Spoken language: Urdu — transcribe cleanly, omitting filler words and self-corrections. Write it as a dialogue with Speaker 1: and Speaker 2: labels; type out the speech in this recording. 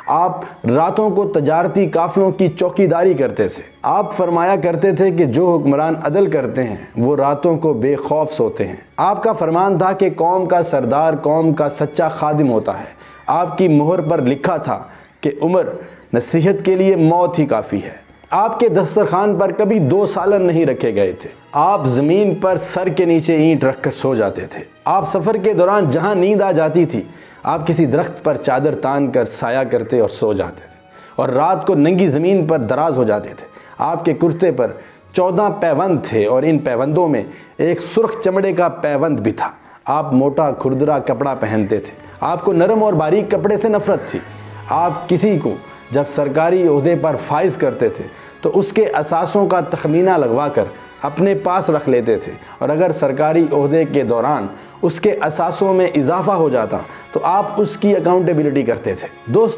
Speaker 1: آپ راتوں کو تجارتی قافلوں کی چوکیداری کرتے تھے۔ آپ فرمایا کرتے تھے کہ جو حکمران عدل کرتے ہیں وہ راتوں کو بے خوف سوتے ہیں۔ آپ کا فرمان تھا کہ قوم کا سردار قوم کا سچا خادم ہوتا ہے۔ آپ کی مہر پر لکھا تھا کہ عمر نصیحت کے لیے موت ہی کافی ہے۔ آپ کے دسترخوان پر کبھی 2 سالن نہیں رکھے گئے تھے۔ آپ زمین پر سر کے نیچے اینٹ رکھ کر سو جاتے تھے۔ آپ سفر کے دوران جہاں نیند آ جاتی تھی آپ کسی درخت پر چادر تان کر سایہ کرتے اور سو جاتے تھے، اور رات کو ننگی زمین پر دراز ہو جاتے تھے۔ آپ کے کرتے پر 14 پیوند تھے اور ان پیوندوں میں ایک سرخ چمڑے کا پیوند بھی تھا۔ آپ موٹا کھردرا کپڑا پہنتے تھے۔ آپ کو نرم اور باریک کپڑے سے نفرت تھی۔ آپ کسی کو جب سرکاری عہدے پر فائز کرتے تھے تو اس کے اثاثوں کا تخمینہ لگوا کر اپنے پاس رکھ لیتے تھے، اور اگر سرکاری عہدے کے دوران اس کے اثاثوں میں اضافہ ہو جاتا تو آپ اس کی اکاؤنٹیبلٹی کرتے تھے۔ دوست